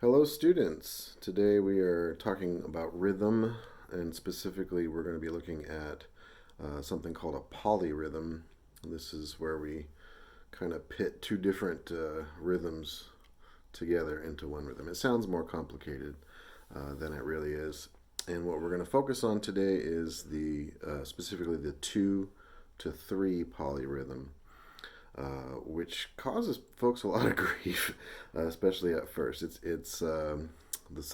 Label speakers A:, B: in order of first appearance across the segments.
A: Hello students. Today we are talking about rhythm, and specifically we're going to be looking at something called a polyrhythm. This is where we kind of pit two different rhythms together into one rhythm. It sounds more complicated than it really is. And what we're going to focus on today is specifically the 2 to 3 polyrhythm. Which causes folks a lot of grief, especially at first. It's the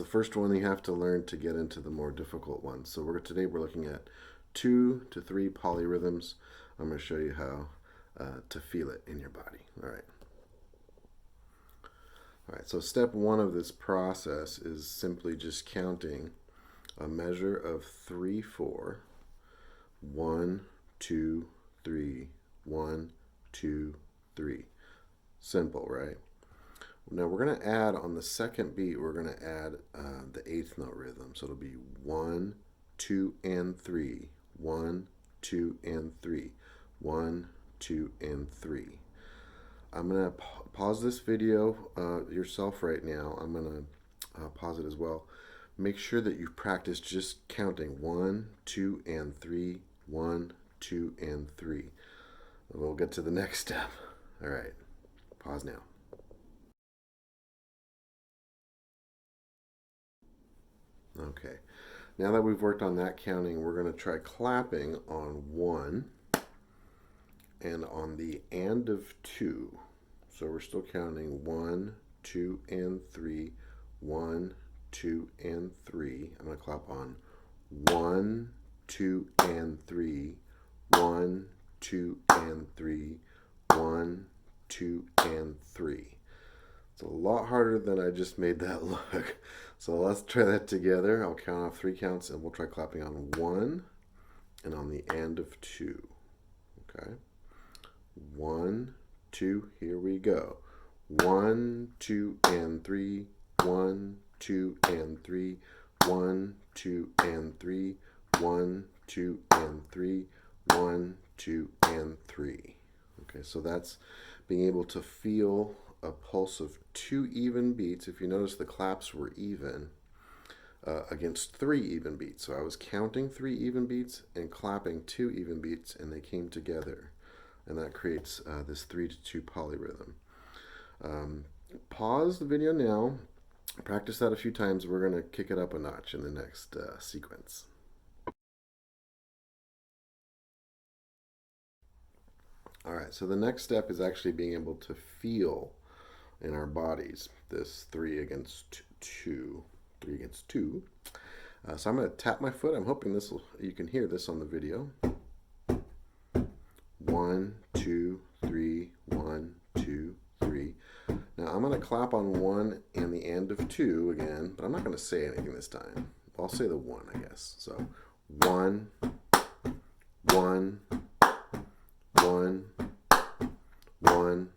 A: first one you have to learn to get into the more difficult ones. So today we're looking at 2 to 3 polyrhythms. I'm going to show you how to feel it in your body. All right. All right. So step 1 of this process is simply just counting a measure of 3, 4. 1, 2, 3. 1, 2, 3. Simple, right? Now we're going to add on the second beat, we're going to add the 8th note rhythm. So it'll be 1, 2, and 3. 1, 2, and 3. 1, 2, and 3. I'm going to pause this video yourself right now. I'm going to pause it as well. Make sure that you've practiced just counting 1, 2, and 3. 1, 2, and 3. We'll get to the next step. All right, pause now. Okay, now that we've worked on that counting, we're going to try clapping on 1 and on the and of 2. So we're still counting 1, 2, and 3. 1, 2, and 3. I'm going to clap on 1, 2, and 3. 1, 2, and 3. 1, 2, and 3. It's a lot harder than I just made that look. So let's try that together. I'll count off 3 counts and we'll try clapping on 1 and on the and of 2. Okay. 1, 2, here we go. 1, 2, and 3. 1, 2, and 3. 1, 2, and 3. 1, 2, and 3. 1, 2, and 3. Okay, so that's being able to feel a pulse of 2 even beats. If you notice, the claps were even against 3 even beats. So I was counting 3 even beats and clapping 2 even beats, and they came together. And that creates this 3 to 2 polyrhythm. Pause the video now. Practice that a few times. We're going to kick it up a notch in the next sequence. All right, so the next step is actually being able to feel in our bodies this 3 against 2. 3 against 2. So I'm going to tap my foot. I'm hoping you can hear this on the video. 1, 2, 3. 1, 2, 3. Now I'm going to clap on 1 and the and of 2 again, but I'm not going to say anything this time. I'll say the 1, I guess. So 1, 1, 1, 1.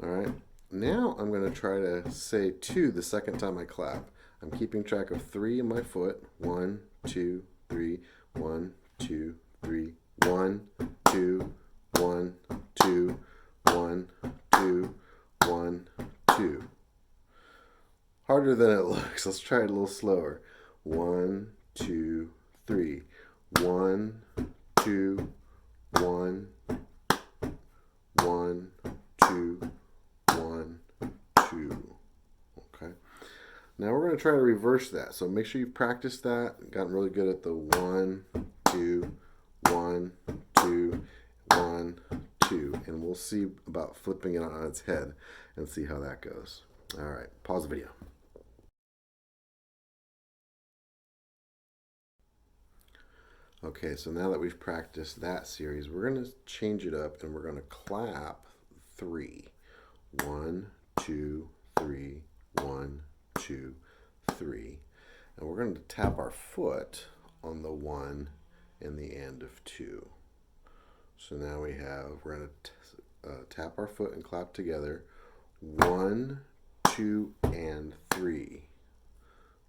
A: All right. Now I'm going to try to say 2 the second time I clap. I'm keeping track of 3 in my foot. 1, 2, 3. 1, 2, 3. 1, 2, 1, 2, 1, 2, 1, 2. Harder than it looks. Let's try it a little slower. 1, 2, 3. 1, 2, 1, 1, 2, 1, 2. Okay. Now we're going to try to reverse that. So make sure you've practiced that, gotten really good at the 1, 2, 1, 2, 1, 2. And we'll see about flipping it on its head and see how that goes. All right, pause the video. Okay, so now that we've practiced that series, we're going to change it up and we're going to clap 3. 1, 2, 3. 1, 2, 3. And we're going to tap our foot on the 1 and the and of 2. So now we're going to tap our foot and clap together. 1, 2, and 3.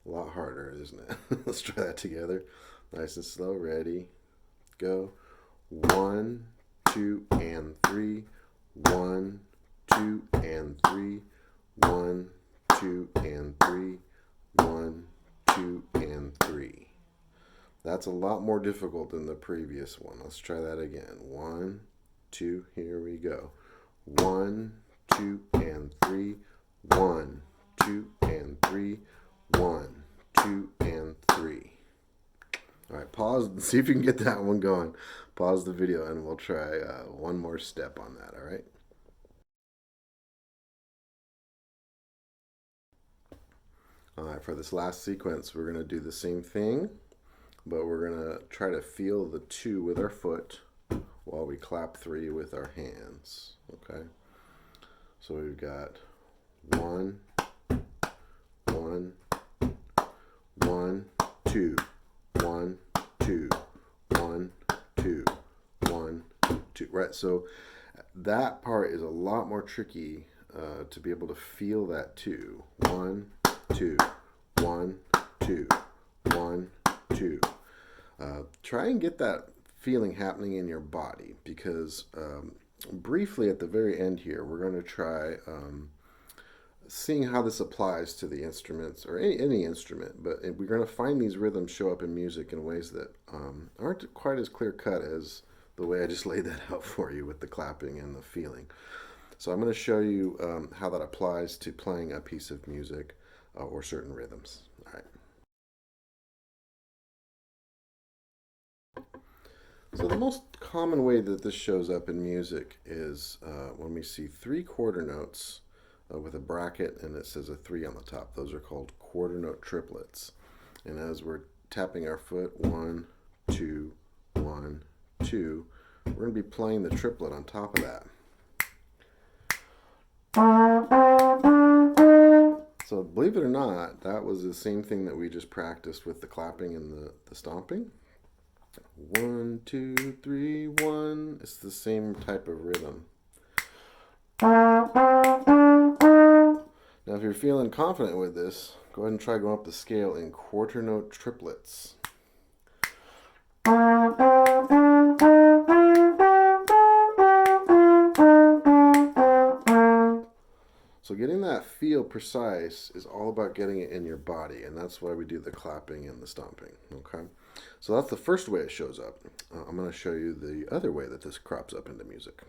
A: A lot harder, isn't it? Let's try that together. Nice and slow. Ready? Go. 1, 2, and 3. 1, 2, and 3. 1, 2, and 3, 1, 2, and 3. That's a lot more difficult than the previous one. Let's try that again. 1, 2, here we go. 1, 2, and 3, 1, 2, and 3, 1, 2, and 3. All right, pause and see if you can get that one going. Pause the video and we'll try one more step on that, all right? All right, for this last sequence, we're going to do the same thing, but we're going to try to feel the 2 with our foot while we clap 3 with our hands, okay? So we've got 1, 1, 1, 2, 1, 2, 1, 2, 1, 2, right? So that part is a lot more tricky to be able to feel that 2. 1, 2, 1, 2, 1, 2. Try and get that feeling happening in your body, because briefly at the very end here, we're going to try seeing how this applies to the instruments, or any instrument, but we're going to find these rhythms show up in music in ways that aren't quite as clear cut as the way I just laid that out for you with the clapping and the feeling. So I'm going to show you how that applies to playing a piece of music or certain rhythms. All right. So the most common way that this shows up in music is when we see 3 quarter notes with a bracket and it says a 3 on the top. Those are called quarter note triplets. And as we're tapping our foot, 1, 2, 1, 2, we're going to be playing the triplet on top of that. So believe it or not, that was the same thing that we just practiced with the clapping and the stomping. 1, 2, 3, 1. It's the same type of rhythm. Now if you're feeling confident with this, go ahead and try going up the scale in quarter note triplets. So getting that feel precise is all about getting it in your body, and that's why we do the clapping and the stomping, okay? So that's the first way it shows up. I'm going to show you the other way that this crops up into music.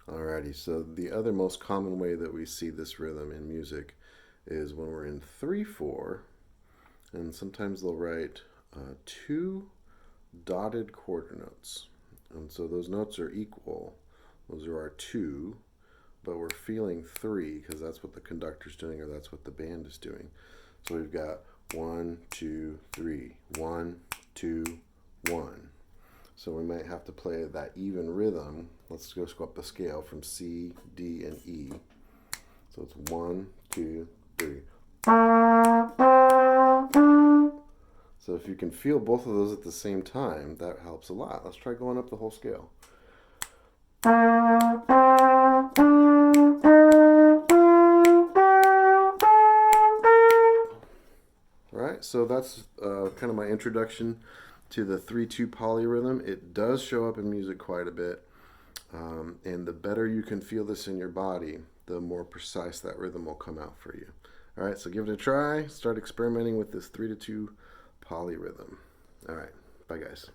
A: Alrighty, so the other most common way that we see this rhythm in music is when we're in 3/4, and sometimes they'll write 2 dotted quarter notes. And so those notes are equal. Those are our 2, but we're feeling 3 because that's what the conductor's doing, or that's what the band is doing. So we've got 1, 2, 3, 1, 2, 1. So we might have to play that even rhythm. Let's just go up the scale from C, D, and E. So it's 1, 2, 3. So if you can feel both of those at the same time, that helps a lot. Let's try going up the whole scale. Alright, so that's kind of my introduction to the 3/2 polyrhythm. It does show up in music quite a bit, and the better you can feel this in your body, the more precise that rhythm will come out for you. Alright, so give it a try. Start experimenting with this 3/2 polyrhythm. Alright, bye guys.